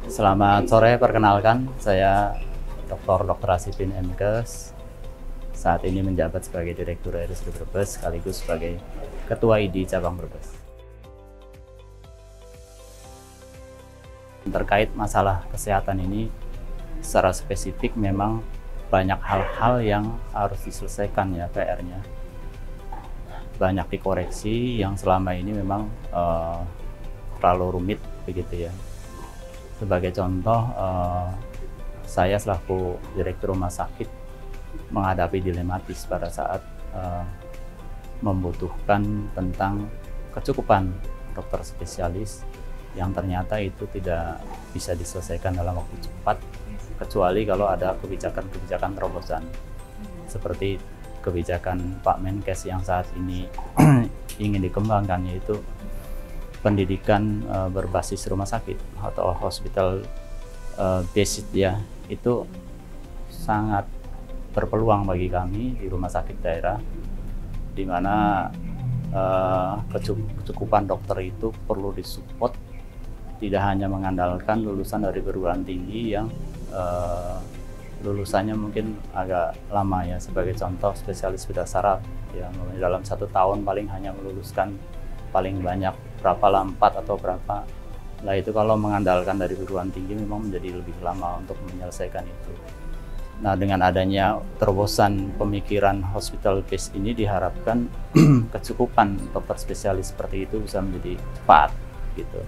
Selamat sore, perkenalkan saya Dr. Asipin MKes. Saat ini menjabat sebagai Direktur RSUD Brebes sekaligus sebagai Ketua ID Cabang Brebes. Terkait masalah kesehatan ini secara spesifik memang banyak hal-hal yang harus diselesaikan ya PR-nya. Banyak dikoreksi yang selama ini memang terlalu rumit begitu ya. Sebagai contoh, saya selaku Direktur Rumah Sakit menghadapi dilematis pada saat membutuhkan tentang kecukupan dokter spesialis yang ternyata itu tidak bisa diselesaikan dalam waktu cepat, kecuali kalau ada kebijakan-kebijakan terobosan seperti kebijakan Pak Menkes yang saat ini ingin dikembangkan, yaitu pendidikan berbasis rumah sakit atau hospital based ya. Itu sangat berpeluang bagi kami di rumah sakit daerah, di mana kecukupan dokter itu perlu disupport, tidak hanya mengandalkan lulusan dari perguruan tinggi yang lulusannya mungkin agak lama ya. Sebagai contoh, spesialis bedah saraf yang dalam 1 tahun paling hanya meluluskan paling banyak berapa lah, 4 atau berapa lah. Itu kalau mengandalkan dari perguruan tinggi memang menjadi lebih lama untuk menyelesaikan itu. Nah, dengan adanya terobosan pemikiran hospital base ini diharapkan kecukupan dokter spesialis seperti itu bisa menjadi cepat gitu.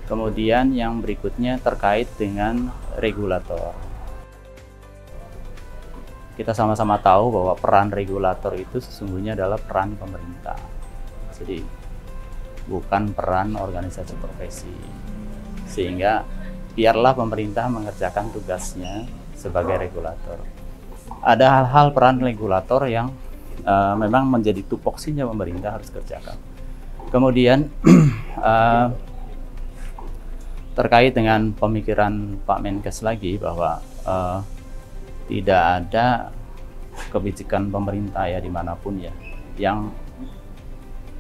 Kemudian yang berikutnya terkait dengan regulator. Kita sama-sama tahu bahwa peran regulator itu sesungguhnya adalah peran pemerintah. Jadi bukan peran organisasi profesi. Sehingga biarlah pemerintah mengerjakan tugasnya sebagai regulator. Ada hal-hal peran regulator yang memang menjadi tupoksinya pemerintah harus kerjakan. Kemudian terkait dengan pemikiran Pak Menkes lagi bahwa tidak ada kebijakan pemerintah ya dimanapun ya yang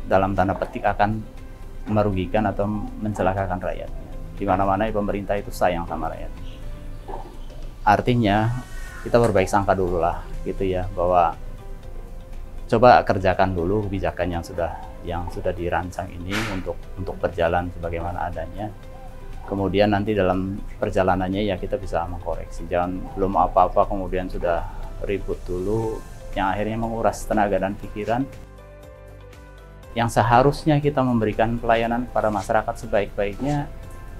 dalam tanda petik akan merugikan atau mencelakakan rakyat. Di mana-mana pemerintah itu sayang sama rakyat. Artinya kita berbaik sangka dulu lah gitu ya, bahwa coba kerjakan dulu kebijakan yang sudah dirancang ini untuk berjalan sebagaimana adanya. Kemudian nanti dalam perjalanannya ya kita bisa mengkoreksi. Jangan belum apa-apa kemudian sudah ribut dulu yang akhirnya menguras tenaga dan pikiran yang seharusnya kita memberikan pelayanan kepada masyarakat sebaik-baiknya.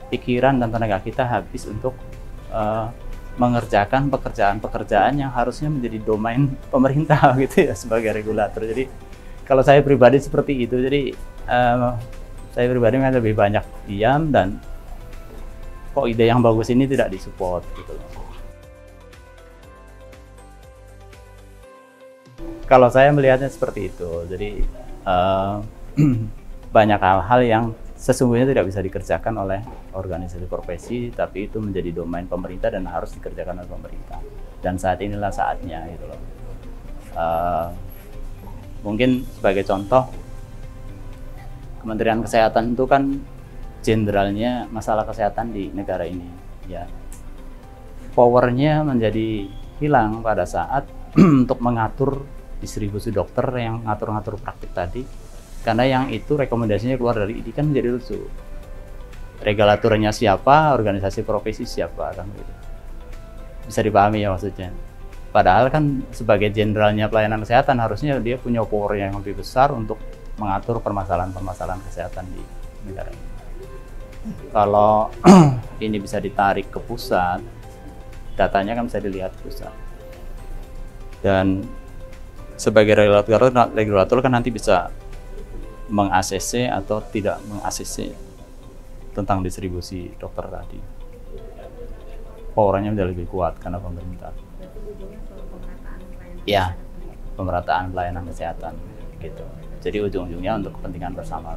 Pikiran dan tenaga kita habis untuk mengerjakan pekerjaan-pekerjaan yang harusnya menjadi domain pemerintah gitu ya sebagai regulator. Jadi kalau saya pribadi seperti itu. Jadi saya pribadi lebih banyak diam dan kok ide yang bagus ini tidak disupport gitu loh. Kalau saya melihatnya seperti itu. Jadi banyak hal-hal yang sesungguhnya tidak bisa dikerjakan oleh organisasi profesi, tapi itu menjadi domain pemerintah dan harus dikerjakan oleh pemerintah. Dan saat inilah saatnya gitu loh. Mungkin sebagai contoh, Kementerian Kesehatan itu kan jenderalnya masalah kesehatan di negara ini ya. Powernya menjadi hilang pada saat untuk mengatur distribusi dokter yang ngatur-ngatur praktik tadi, karena yang itu rekomendasinya keluar dari ID kan menjadi lucu. Regulatornya siapa, organisasi profesi siapa kan gitu. Bisa dipahami ya maksudnya. Padahal kan sebagai jenderalnya pelayanan kesehatan harusnya dia punya power yang lebih besar untuk mengatur permasalahan-permasalahan kesehatan di negara ini. Kalau ini bisa ditarik ke pusat, datanya kan bisa dilihat pusat. Dan sebagai regulator kan nanti bisa meng-ACC atau tidak meng-ACC tentang distribusi dokter tadi. Powernya menjadi lebih kuat karena pemerintah. Ya, pemerataan pelayanan kesehatan gitu. Jadi ujung-ujungnya untuk kepentingan bersama.